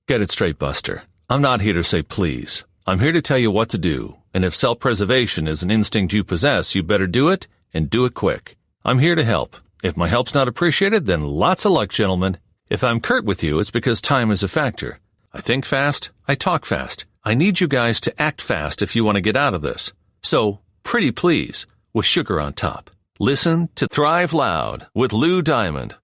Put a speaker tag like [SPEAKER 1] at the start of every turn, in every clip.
[SPEAKER 1] Get it straight, Buster. I'm not here to say please. I'm here to tell you what to do. And if self-preservation is an instinct you possess, you better do it, and do it quick. I'm here to help. If my help's not appreciated, then lots of luck, gentlemen. If I'm curt with you, it's because time is a factor. I think fast, I talk fast. I need you guys to act fast if you want to get out of this. So, pretty please, with sugar on top. Listen to Thrive Loud with Lou Diamond.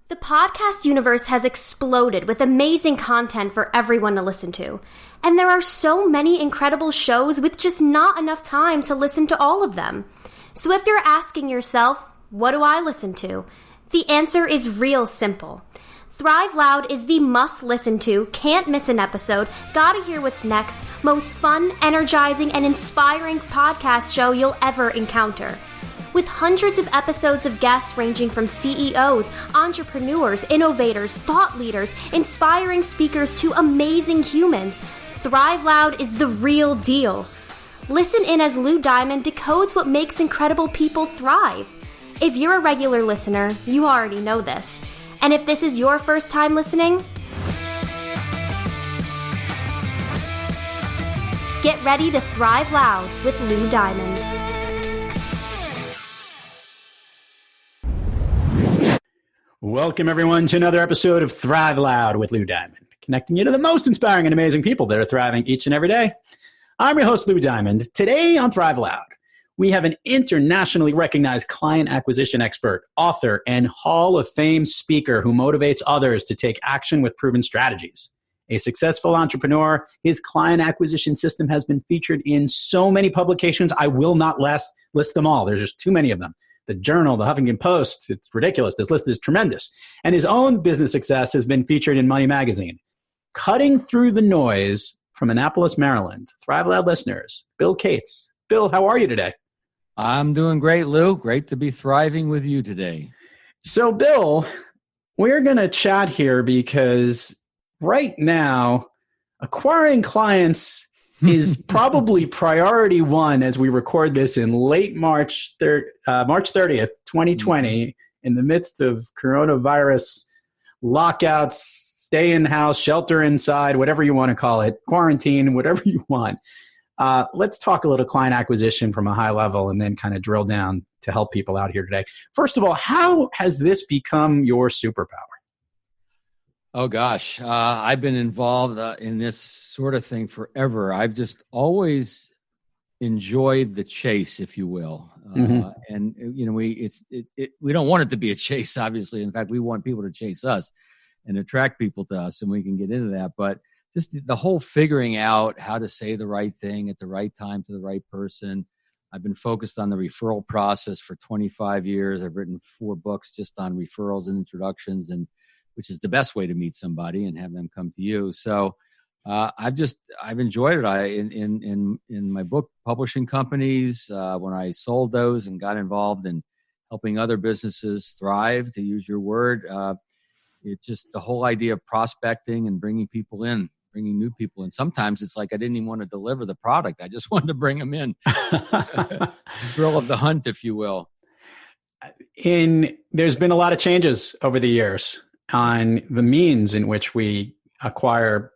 [SPEAKER 2] The podcast universe has exploded with amazing content for everyone to listen to. And there are so many incredible shows with just not enough time to listen to all of them. So if you're asking yourself, what do I listen to? The answer is real simple. Thrive Loud is the must-listen to, can't miss an episode, gotta hear what's next, most fun, energizing, and inspiring podcast show you'll ever encounter. With hundreds of episodes of guests ranging from CEOs, entrepreneurs, innovators, thought leaders, inspiring speakers to amazing humans, Thrive Loud is the real deal. Listen in as Lou Diamond decodes what makes incredible people thrive. If you're a regular listener, you already know this. And if this is your first time listening, get ready to Thrive Loud with Lou Diamond.
[SPEAKER 3] Welcome, everyone, to another episode of Thrive Loud with Lou Diamond, connecting you to the most inspiring and amazing people that are thriving each and every day. I'm your host, Lou Diamond. Today on Thrive Loud, we have an internationally recognized client acquisition expert, author, and Hall of Fame speaker who motivates others to take action with proven strategies. A successful entrepreneur, his client acquisition system has been featured in so many publications, I will not list them all. There's just too many of them. The Journal, the Huffington Post, it's ridiculous. This list is tremendous. And his own business success has been featured in Money Magazine. Cutting through the noise from Annapolis, Maryland, Thrive Loud listeners, Bill Cates. Bill, how are you today?
[SPEAKER 4] I'm doing great, Lou. Great to be thriving with you today.
[SPEAKER 3] So, Bill, we're going to chat here because right now, acquiring clients is probably priority one as we record this in late March 30th, 2020, in the midst of coronavirus lockouts, stay in house, shelter inside, whatever you want to call it, quarantine, whatever you want. Let's talk a little client acquisition from a high level and then kind of drill down to help people out here today. First of all, how has this become your superpower?
[SPEAKER 4] Oh, gosh. I've been involved in this sort of thing forever. I've just always enjoyed the chase, if you will. And, you know, we don't want it to be a chase, obviously. In fact, we want people to chase us and attract people to us, and we can get into that. But just the whole figuring out how to say the right thing at the right time to the right person. I've been focused on the referral process for 25 years. I've written 4 books just on referrals and introductions, and which is the best way to meet somebody and have them come to you. So I've enjoyed it. In my book publishing companies, when I sold those and got involved in helping other businesses thrive, to use your word, it's just the whole idea of prospecting and bringing people in, bringing new people in. Sometimes it's like I didn't even want to deliver the product. I just wanted to bring them in. Thrill of the hunt, if you will.
[SPEAKER 3] There's been a lot of changes over the years on the means in which we acquire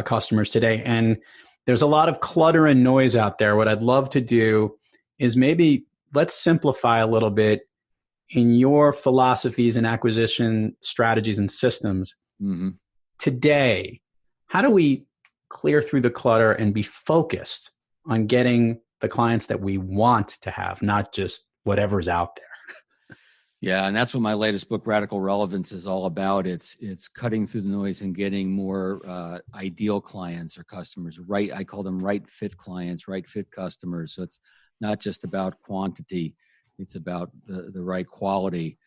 [SPEAKER 3] customers today. And there's a lot of clutter and noise out there. What I'd love to do is maybe let's simplify a little bit in your philosophies and acquisition strategies and systems. Today. How do we clear through the clutter and be focused on getting the clients that we want to have, not just whatever's out there?
[SPEAKER 4] Yeah, and that's what my latest book, Radical Relevance, is all about. It's cutting through the noise and getting more ideal clients or customers, right? I call them right fit clients, right fit customers. So it's not just about quantity, it's about the right quality.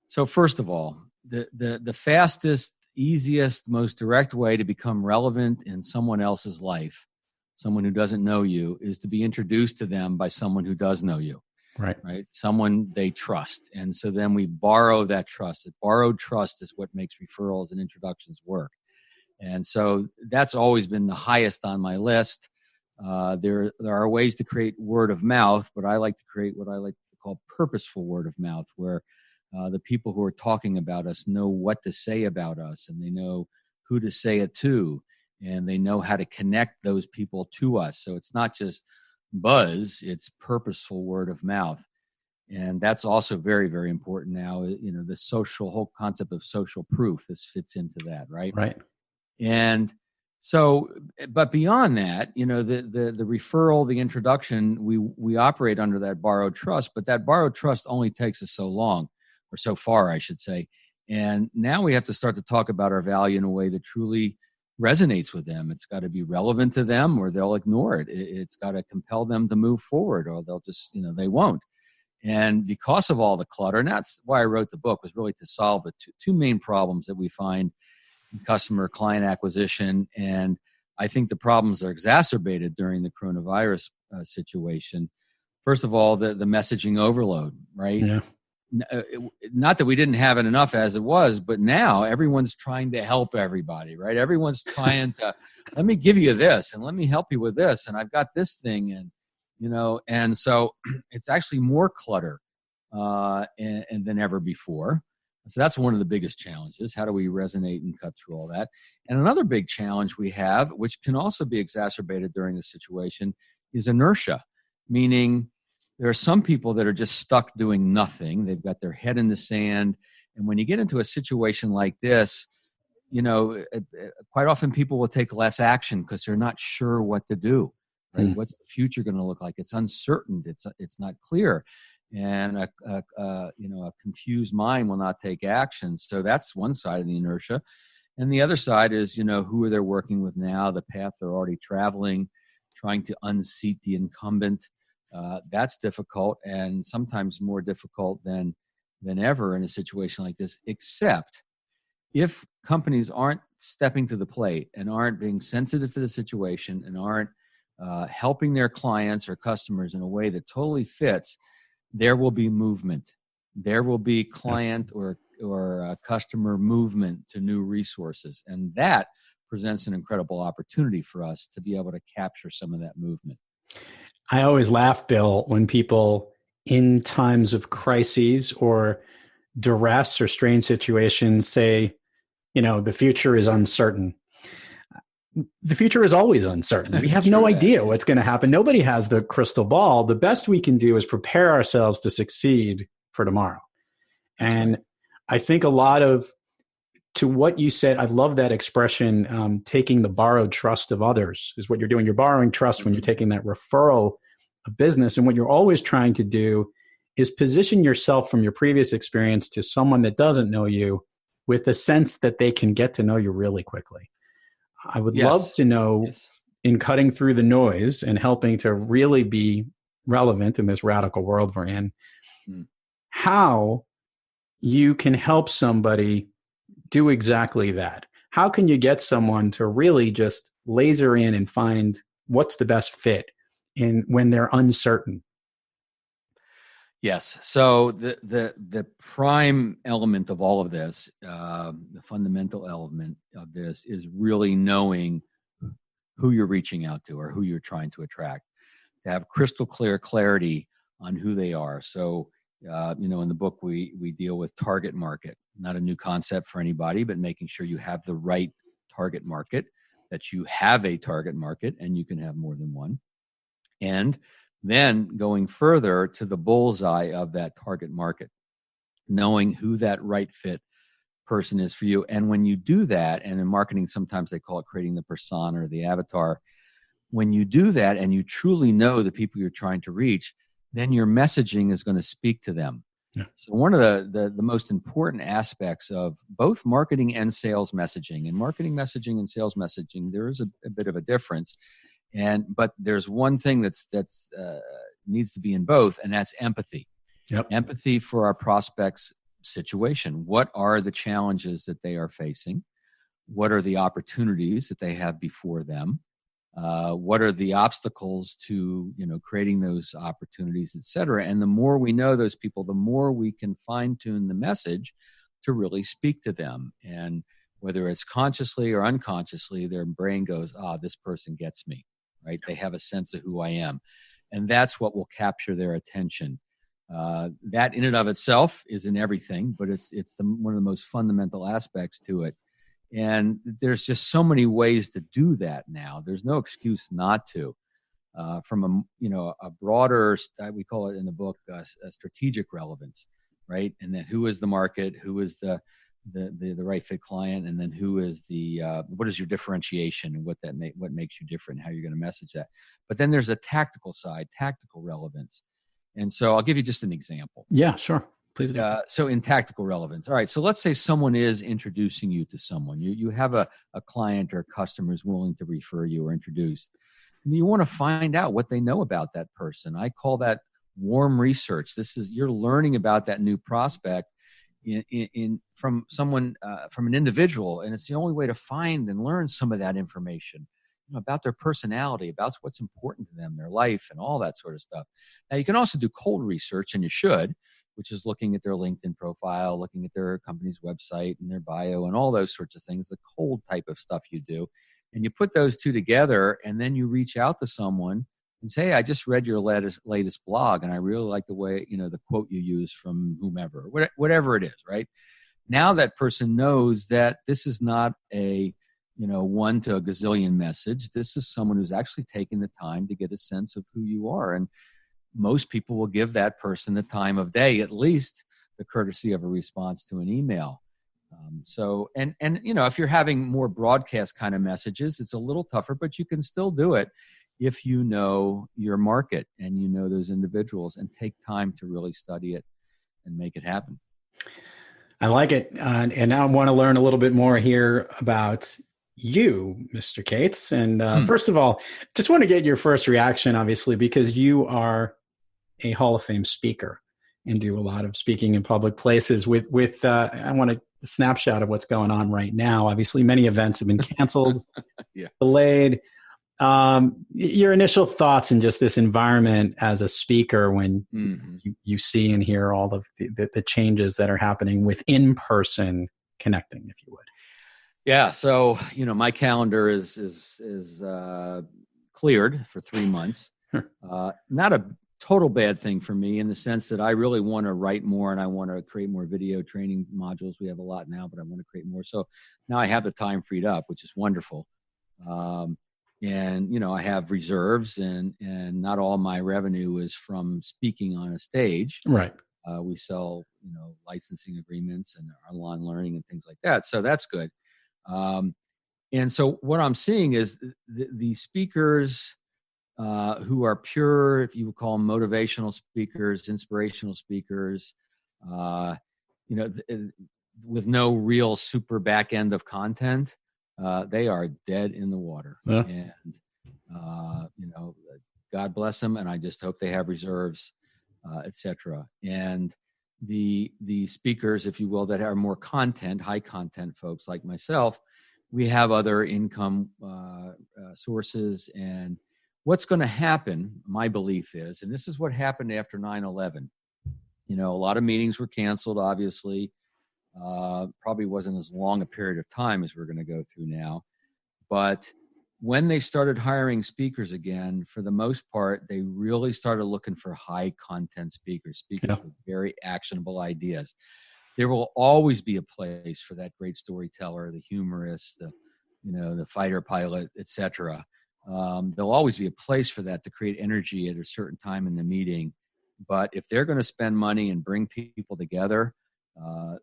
[SPEAKER 4] So first of all, the fastest, easiest, most direct way to become relevant in someone else's life, someone who doesn't know you, is to be introduced to them by someone who does know you. Right. Someone they trust. And so then we borrow that trust. Borrowed trust is what makes referrals and introductions work. And so that's always been the highest on my list. There are ways to create word of mouth, but I like to create what I like to call purposeful word of mouth, where The people who are talking about us know what to say about us, and they know who to say it to, and they know how to connect those people to us. So it's not just buzz, it's purposeful word of mouth. And that's also very, very important now. The whole concept of social proof, this fits into that, right?
[SPEAKER 3] Right.
[SPEAKER 4] And so, but beyond that, the referral, the introduction, we operate under that borrowed trust, but that borrowed trust only takes us so long, or so far, I should say. And now we have to start to talk about our value in a way that truly resonates with them. It's got to be relevant to them, or they'll ignore it. It's got to compel them to move forward, or they'll just, they won't. And because of all the clutter, and that's why I wrote the book, was really to solve the two main problems that we find in customer client acquisition. And I think the problems are exacerbated during the coronavirus situation. First of all, the messaging overload, right?
[SPEAKER 3] Yeah.
[SPEAKER 4] Not that we didn't have it enough as it was, but now everyone's trying to help everybody, right? Everyone's trying to, let me give you this, and let me help you with this, and I've got this thing, and so it's actually more clutter and than ever before. So that's one of the biggest challenges. How do we resonate and cut through all that? And another big challenge we have, which can also be exacerbated during this situation, is inertia, meaning there are some people that are just stuck doing nothing. They've got their head in the sand. And when you get into a situation like this, quite often people will take less action because they're not sure what to do. Right? What's the future going to look like? It's uncertain. It's not clear, and a confused mind will not take action. So that's one side of the inertia, and the other side is who are they working with now? The path they're already traveling, trying to unseat the incumbent. That's difficult, and sometimes more difficult than ever in a situation like this. Except if companies aren't stepping to the plate and aren't being sensitive to the situation and aren't helping their clients or customers in a way that totally fits, there will be movement. There will be client or customer movement to new resources. And that presents an incredible opportunity for us to be able to capture some of that movement.
[SPEAKER 3] I always laugh, Bill, when people in times of crises or duress or strained situations say, the future is uncertain. The future is always uncertain. We have no idea what's going to happen. Nobody has the crystal ball. The best we can do is prepare ourselves to succeed for tomorrow. And I think to what you said, I love that expression, taking the borrowed trust of others is what you're doing. You're borrowing trust when you're taking that referral of business. And what you're always trying to do is position yourself from your previous experience to someone that doesn't know you with the sense that they can get to know you really quickly. I would love to know, in cutting through the noise and helping to really be relevant in this radical world we're in, how you can help somebody do exactly that. How can you get someone to really just laser in and find what's the best fit when they're uncertain?
[SPEAKER 4] Yes. So the prime element of all of this, the fundamental element of this, is really knowing who you're reaching out to or who you're trying to attract. To have crystal clear clarity on who they are. So, in the book we deal with target market, not a new concept for anybody, but making sure you have the right target market, that you have a target market, and you can have more than one, and then going further to the bullseye of that target market, knowing who that right fit person is for you. And when you do that, and in marketing, sometimes they call it creating the persona or the avatar. When you do that and you truly know the people you're trying to reach, then your messaging is going to speak to them. Yeah. So one of the most important aspects of both marketing and sales messaging, and marketing messaging and sales messaging, there is a bit of a difference. But there's one thing that's needs to be in both, and that's empathy. Yep. Empathy for our prospects' situation. What are the challenges that they are facing? What are the opportunities that they have before them? What are the obstacles to creating those opportunities, et cetera? And the more we know those people, the more we can fine-tune the message to really speak to them. And whether it's consciously or unconsciously, their brain goes, this person gets me. Right? They have a sense of who I am. And that's what will capture their attention. That in and of itself isn't everything, but it's one of the most fundamental aspects to it. And there's just so many ways to do that now. There's no excuse not to. From a broader, we call it in the book, a strategic relevance, right? And then who is the market, who is the right fit client, and then who is what is your differentiation and what makes you different, how you're going to message that. But then there's a tactical side, tactical relevance. And so I'll give you just an example.
[SPEAKER 3] Yeah, sure. Please do.
[SPEAKER 4] So in tactical relevance, all right, so let's say someone is introducing you to someone. You have a client or a customer is willing to refer you or introduce. And you want to find out what they know about that person. I call that warm research. You're learning about that new prospect from someone, from an individual, and it's the only way to find and learn some of that information about their personality, about what's important to them, their life, and all that sort of stuff. Now, you can also do cold research, and you should, which is looking at their LinkedIn profile, looking at their company's website and their bio and all those sorts of things, the cold type of stuff you do. And you put those two together, and then you reach out to someone and say, hey, I just read your latest blog, and I really like the way, the quote you use from whomever, whatever it is, right? Now that person knows that this is not a 1 to a gazillion message. This is someone who's actually taken the time to get a sense of who you are. And most people will give that person the time of day, at least the courtesy of a response to an email. If you're having more broadcast kind of messages, it's a little tougher, but you can still do it if you know your market and you know those individuals and take time to really study it and make it happen.
[SPEAKER 3] I like it. And now I want to learn a little bit more here about you, Mr. Cates. And first of all, just want to get your first reaction, obviously, because you are a Hall of Fame speaker and do a lot of speaking in public places with I want a snapshot of what's going on right now. Obviously, many events have been canceled, delayed. Your initial thoughts in just this environment as a speaker when you see and hear all of the changes that are happening with in-person connecting, if you would.
[SPEAKER 4] Yeah. So, my calendar is cleared for 3 months. Not a total bad thing for me in the sense that I really want to write more and I want to create more video training modules. We have a lot now, but I want to create more. So now I have the time freed up, which is wonderful. And, I have reserves and not all my revenue is from speaking on a stage.
[SPEAKER 3] Right.
[SPEAKER 4] We sell, licensing agreements and online learning and things like that. So that's good. And so what I'm seeing is the speakers who are pure, if you would call them motivational speakers, inspirational speakers, with no real super back end of content, they are dead in the water. Yeah. And, God bless them. And I just hope they have reserves, et cetera. And the speakers, if you will, that are more content, high content folks like myself, we have other income sources. And what's going to happen, my belief is, and this is what happened after 9/11, a lot of meetings were canceled, obviously. Probably wasn't as long a period of time as we're going to go through now. But when they started hiring speakers again, for the most part, they really started looking for high content speakers with very actionable ideas. There will always be a place for that great storyteller, the humorist, the fighter pilot, etc. There'll always be a place for that to create energy at a certain time in the meeting. But if they're going to spend money and bring people together,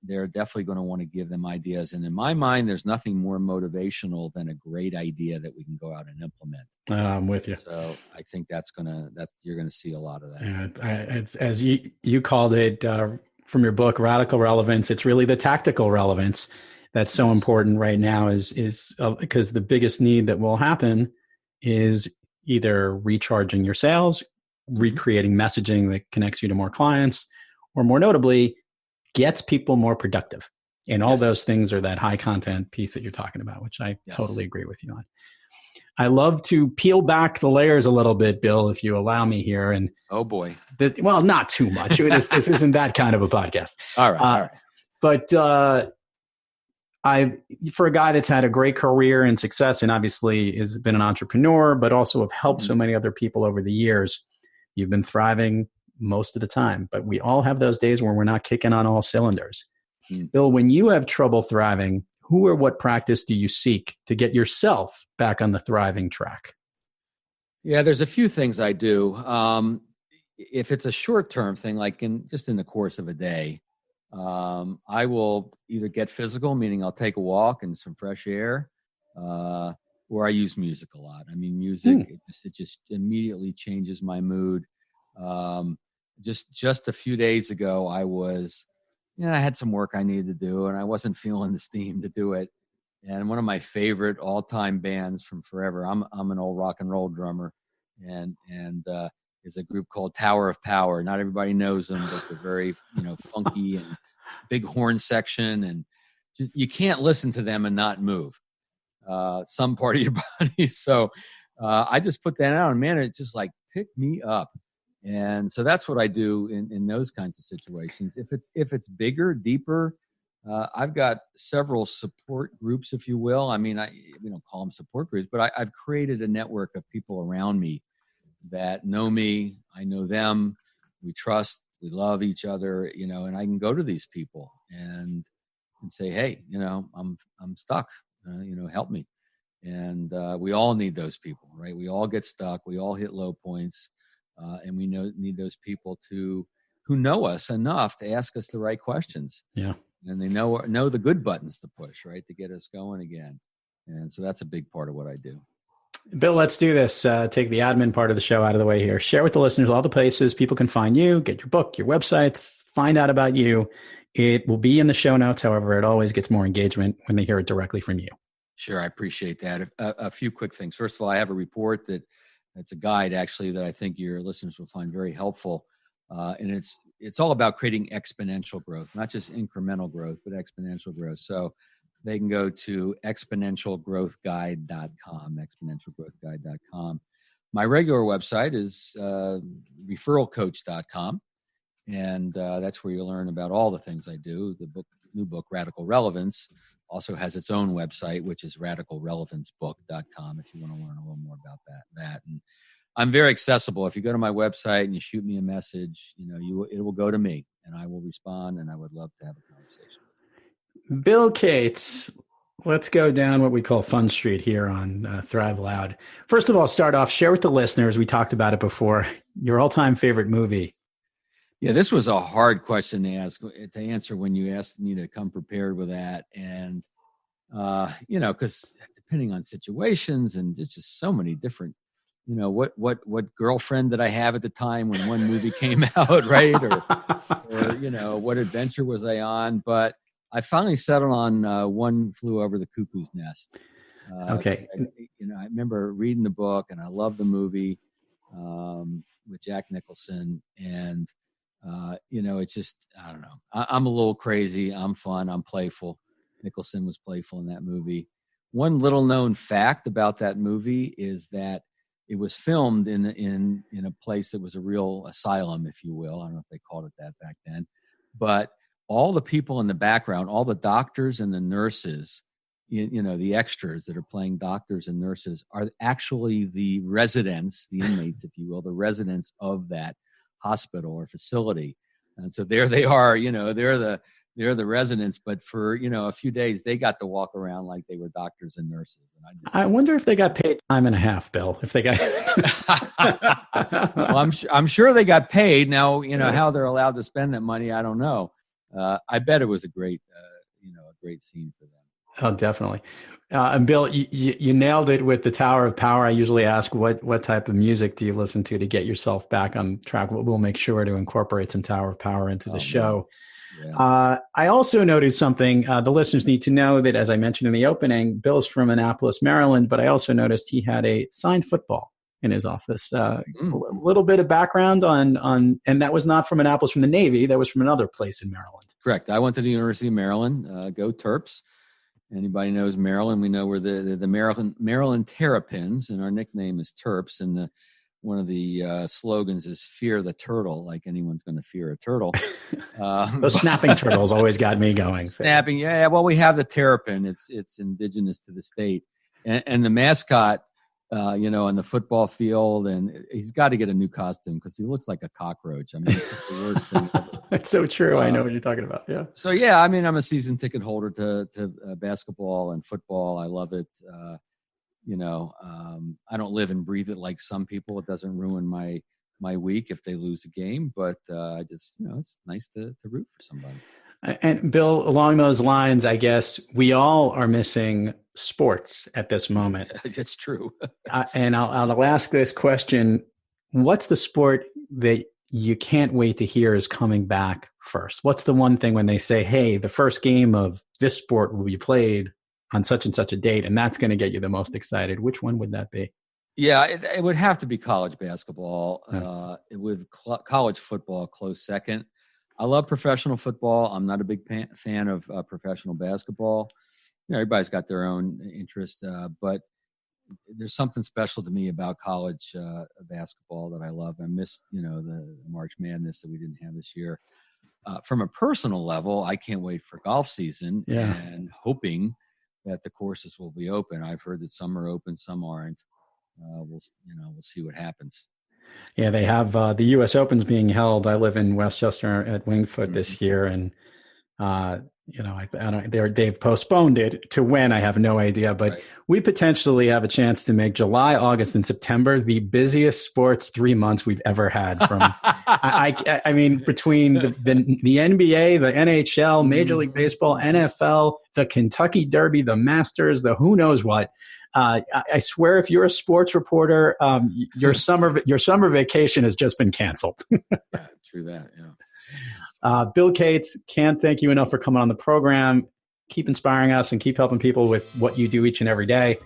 [SPEAKER 4] they're definitely going to want to give them ideas. And in my mind, there's nothing more motivational than a great idea that we can go out and implement.
[SPEAKER 3] I'm with you.
[SPEAKER 4] So I think you're going to see a lot of that.
[SPEAKER 3] Yeah, it's, as you called it from your book, Radical Relevance, it's really the tactical relevance that's so important right now is because the biggest need that will happen is either recharging your sales, recreating messaging that connects you to more clients, or more notably, gets people more productive. And all those things are that high content piece that you're talking about, which I totally agree with you on. I love to peel back the layers a little bit, Bill, if you allow me here. And
[SPEAKER 4] oh boy,
[SPEAKER 3] well, not too much. This isn't that kind of a podcast.
[SPEAKER 4] All right.
[SPEAKER 3] But for a guy that's had a great career and success, and obviously has been an entrepreneur, but also have helped so many other people over the years, you've been thriving most of the time, but we all have those days where we're not kicking on all cylinders.
[SPEAKER 4] Mm.
[SPEAKER 3] Bill, when you have trouble thriving, who or what practice do you seek to get yourself back on the thriving track?
[SPEAKER 4] Yeah, there's a few things I do. If it's a short-term thing, like in the course of a day, I will either get physical, meaning I'll take a walk and some fresh air, or I use music a lot. I mean, music, it just immediately changes my mood. Just a few days ago, I had some work I needed to do, and I wasn't feeling the steam to do it. And one of my favorite all-time bands from forever, I'm an old rock and roll drummer, and is a group called Tower of Power. Not everybody knows them, but they're very, funky and big horn section, and just, you can't listen to them and not move some part of your body. So I just put that out, and man, it just like picked me up. And so that's what I do in those kinds of situations. If it's bigger, deeper, I've got several support groups, if you will. I mean, we don't call them support groups, but I've created a network of people around me that know me. I know them. We trust. We love each other. And I can go to these people and say, hey, I'm stuck. Help me. And we all need those people, right? We all get stuck. We all hit low points. And we need those people who know us enough to ask us the right questions.
[SPEAKER 3] Yeah.
[SPEAKER 4] And they know the good buttons to push, right, to get us going again. And so that's a big part of what I do.
[SPEAKER 3] Bill, let's do this. Take the admin part of the show out of the way here. Share with the listeners all the places people can find you, get your book, your websites, find out about you. It will be in the show notes. However, it always gets more engagement when they hear it directly from you.
[SPEAKER 4] Sure. I appreciate that. A few quick things. First of all, I have a report that's a guide, actually, that I think your listeners will find very helpful. And it's all about creating exponential growth, not just incremental growth, but exponential growth. So they can go to exponentialgrowthguide.com. My regular website is referralcoach.com. And that's where you learn about all the things I do. The new book, Radical Relevance, also has its own website, which is radicalrelevancebook.com, if you want to learn a little more about that. And I'm very accessible. If you go to my website and you shoot me a message, it will go to me, and I will respond, and I would love to have a conversation.
[SPEAKER 3] Bill Cates, let's go down what we call Fun Street here on Thrive Loud. First of all, start off, share with the listeners, we talked about it before, your all-time favorite movie.
[SPEAKER 4] Yeah, this was a hard question to answer when you asked me to come prepared with that. And, because depending on situations, and there's just so many different, what girlfriend did I have at the time when one movie came out, right? Or what adventure was I on? But I finally settled on One Flew Over the Cuckoo's Nest.
[SPEAKER 3] Okay.
[SPEAKER 4] I remember reading the book, and I loved the movie with Jack Nicholson. And, it's just, I don't know. I'm a little crazy. I'm fun. I'm playful. Nicholson was playful in that movie. One little known fact about that movie is that it was filmed in a place that was a real asylum, if you will. I don't know if they called it that back then. But all the people in the background, all the doctors and the nurses, the extras that are playing doctors and nurses are actually the residents, the inmates, if you will, the residents of that hospital or facility. And so there they are, they're the residents, but for, a few days they got to walk around like they were doctors and nurses. And
[SPEAKER 3] I wonder if they got paid time and a half, Bill, if they got,
[SPEAKER 4] well, I'm sure they got paid. Now, how they're allowed to spend that money, I don't know. I bet it was a great scene for them.
[SPEAKER 3] Oh, definitely. And Bill, you nailed it with the Tower of Power. I usually ask what type of music do you listen to get yourself back on track? We'll make sure to incorporate some Tower of Power into the show. Yeah. I also noted something the listeners need to know that, as I mentioned in the opening, Bill's from Annapolis, Maryland, but I also noticed he had a signed football in his office. A little bit of background on, and that was not from Annapolis, from the Navy. That was from another place in Maryland.
[SPEAKER 4] Correct. I went to the University of Maryland. Go Terps. Anybody knows Maryland? We know we're the Maryland Terrapins, and our nickname is Terps. And one of the slogans is "Fear the turtle," like anyone's going to fear a turtle.
[SPEAKER 3] Those snapping turtles always got me going.
[SPEAKER 4] Snapping, yeah. Well, we have the terrapin. It's indigenous to the state, and the mascot on the football field, and he's got to get a new costume because he looks like a cockroach. I mean, it's just the worst thing ever.
[SPEAKER 3] That's so true. I know what you're talking about. Yeah.
[SPEAKER 4] So yeah, I mean, I'm a season ticket holder to basketball and football. I love it. I don't live and breathe it like some people. It doesn't ruin my week if they lose a game, but I just, it's nice to root for somebody.
[SPEAKER 3] And Bill, along those lines, I guess we all are missing sports at this moment.
[SPEAKER 4] That's true.
[SPEAKER 3] And I'll ask this question. What's the sport that you can't wait to hear is coming back first? What's the one thing when they say, hey, the first game of this sport will be played on such and such a date, and that's going to get you the most excited? Which one would that be?
[SPEAKER 4] Yeah, it would have to be college basketball, with college football close second. I love professional football. I'm not a big fan of professional basketball. Everybody's got their own interest, but there's something special to me about college basketball that I love. I missed, the March Madness that we didn't have this year. From a personal level, I can't wait for golf season and hoping that the courses will be open. I've heard that some are open, some aren't. We'll see what happens.
[SPEAKER 3] Yeah, they have the U.S. Open's being held. I live in Westchester at Wingfoot this year, and they've postponed it to when, I have no idea. But we potentially have a chance to make July, August, and September the busiest sports 3 months we've ever had. From I mean, between the NBA, the NHL, Major League Baseball, NFL, the Kentucky Derby, the Masters, the who knows what. I swear, if you're a sports reporter, your summer vacation has just been canceled.
[SPEAKER 4] Yeah, true that. Yeah.
[SPEAKER 3] Bill Cates, can't thank you enough for coming on the program. Keep inspiring us and keep helping people with what you do each and every day.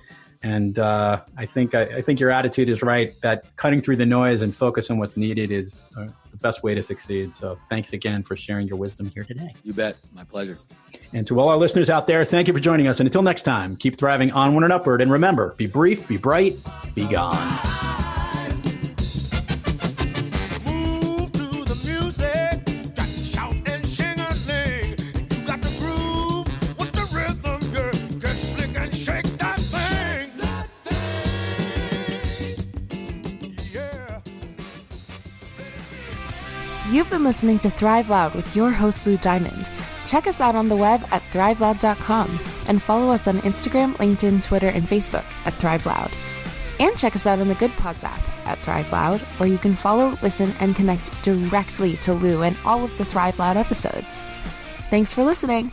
[SPEAKER 3] And I think your attitude is right. That cutting through the noise and focus on what's needed is the best way to succeed. So thanks again for sharing your wisdom here today.
[SPEAKER 4] You bet. My pleasure.
[SPEAKER 3] And to all our listeners out there, thank you for joining us. And until next time, keep thriving onward and upward. And remember, be brief, be bright, be gone.
[SPEAKER 5] You've been listening to Thrive Loud with your host, Lou Diamond. Check us out on the web at thriveloud.com and follow us on Instagram, LinkedIn, Twitter, and Facebook at Thrive Loud. And check us out on the Good Pods app at Thrive Loud, where you can follow, listen, and connect directly to Lou and all of the Thrive Loud episodes. Thanks for listening.